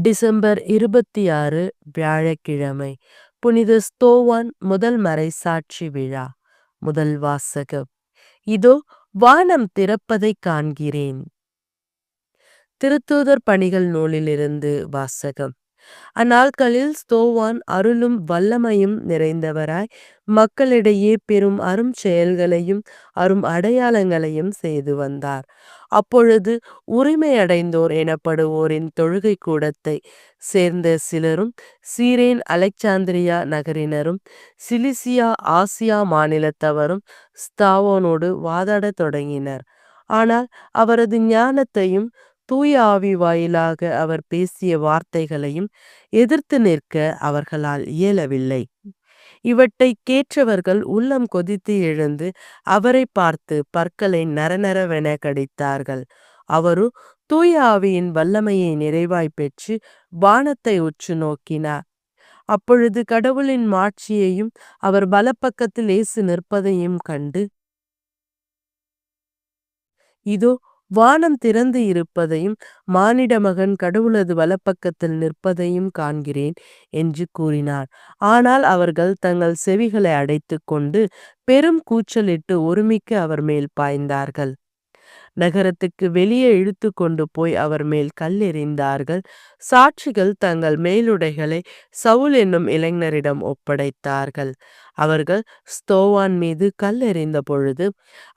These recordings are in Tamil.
டிசம்பர் 26 வியாழக்கிழமை. புனித ஸ்தோவான் முதல் மறைசாட்சி விழா. முதல் வாசகம். இதோ வானம் திறப்பதைக் காண்கிறேன். திருத்தூதர் பணிகள் நூலிலிருந்து வாசகம். அந்நாட்களில் ஸ்தோவான் அருளும் வல்லமையும் நிறைந்தவராய் மக்களிடையே பெரும் அரும் செயல்களையும் அரும் அடையாளங்களையும் செய்து வந்தார். அப்பொழுது உரிமையடைந்தோர் எனப்படுவோரின் தொழுகை கூடத்தை சேர்ந்த சிலரும் சீரேன் அலெக்சாந்திரியா நகரினரும் சிலிசியா ஆசியா மாநிலத்தவரும் ஸ்தாவோனோடு வாதாடத் தொடங்கினர். ஆனால் அவரது ஞானத்தையும் தூய ஆவி வாயிலாக அவர் பேசிய வார்த்தைகளையும் எதிர்த்து நிற்க அவர்களால் இயலவில்லை. இவற்றை கேட்டவர்கள் உள்ளம் கொதித்து எழுந்து அவரை பார்த்து பற்களை நரநரவென கடித்தார்கள். அவரு தூய ஆவியின் வல்லமையை நிறைவாய் பெற்று வானத்தை உற்று நோக்கினார். அப்பொழுது கடவுளின் மாட்சியையும் அவர் வலப்பக்கத்தில் இயேசு நிற்பதையும் கண்டு, இதோ வானம் திறந்து இருப்பதையும் மானிட மகன் கடவுளது வலப்பக்கத்தில் நிற்பதையும் காண்கிறேன் என்று கூறினார். ஆனால் அவர்கள் தங்கள் செவிகளை அடைத்து கொண்டு பெரும் கூச்சலிட்டு ஒருமிக்க அவர் மேல் பாய்ந்தார்கள். நகரத்துக்கு வெளியே இழுத்து கொண்டு போய் அவர் மேல் கல்லெறிந்தார்கள். சாட்சிகள் தங்கள் மேலுடைகளை சவுல் என்னும் இளைஞரிடம் ஒப்படைத்தார்கள். அவர்கள் ஸ்தோவான் மீது கல்லெறிந்த பொழுது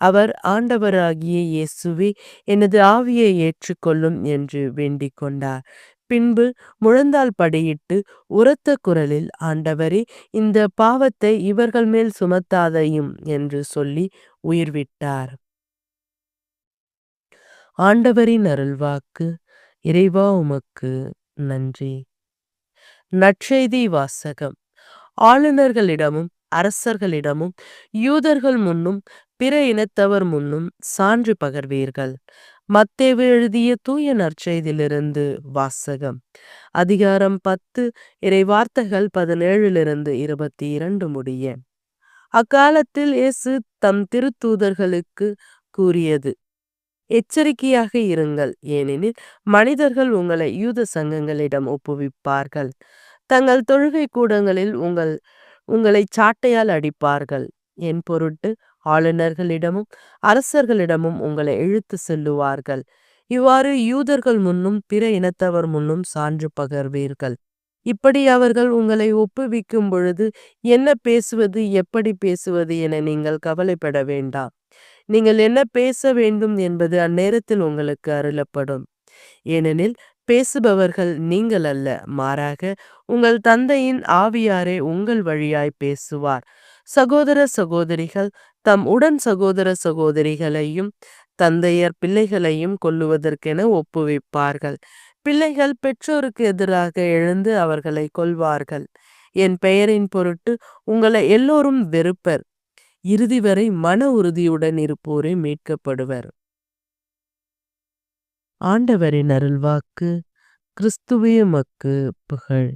அவர், ஆண்டவராகிய இயேசுவே, எனது ஆவியை ஏற்றுக்கொள்ளும் என்று வேண்டிக் கொண்டார். பின்பு முழந்தாள் படியிட்டு உரத்த குரலில், ஆண்டவரே, இந்த பாவத்தை இவர்கள் மேல் சுமத்தாதையும் என்று சொல்லி உயிர்விட்டார். ஆண்டவரின் அருள்வாக்கு. இறைவா உமக்கு நன்றி. நற்செய்தி வாசகம். ஆளுநர்களிடமும் அரசர்களிடமும் யூதர்கள் முன்னும் பிற இனத்தவர் முன்னும் சான்று பகர்வீர்கள். மத்தேவு எழுதிய தூய நற்செய்தியிலிருந்து வாசகம். அதிகாரம் 10, இறை வார்த்தைகள் 17 22 முடிய. அக்காலத்தில் இயேசு தம் திருத்தூதர்களுக்கு கூறியது, எச்சரிக்கையாக இருங்கள், ஏனெனில் மனிதர்கள் உங்களை யூத சங்கங்களிடம் ஒப்புவிப்பார்கள். தங்கள் தொழுகை கூடங்களில் உங்களை சாட்டையால் அடிப்பார்கள். என் பொருட்டு ஆளுநர்களிடமும் அரசர்களிடமும் உங்களை இழுத்து செல்லுவார்கள். இவ்வாறு யூதர்கள் முன்னும் பிற இனத்தவர் முன்னும் சான்று பகர்வீர்கள். இப்படி அவர்கள் உங்களை ஒப்புவிக்கும் பொழுது என்ன பேசுவது, எப்படி பேசுவது என நீங்கள் கவலைப்பட வேண்டாம். நீங்கள் என்ன பேச வேண்டும் என்பது அந்நேரத்தில் உங்களுக்கு அருளப்படும். ஏனெனில் பேசுபவர்கள் நீங்கள் அல்ல, மாறாக உங்கள் தந்தையின் ஆவியாரே உங்கள் வழியாய் பேசுவார். சகோதர சகோதரிகள் தம் உடன் சகோதர சகோதரிகளையும் தந்தையர் பிள்ளைகளையும் கொல்லுவதற்கென ஒப்புவிப்பார்கள். பிள்ளைகள் பெற்றோருக்கு எதிராக எழுந்து அவர்களை கொல்வார்கள். என் பெயரின் பொருட்டு உங்களை எல்லோரும் வெறுப்பர். இறுதி வரை மன உறுதியுடன் இருப்போரே மீட்கப்படுவர். ஆண்டவரின் அருள்வாக்கு. கிறிஸ்துவே உமக்கு புகழ்.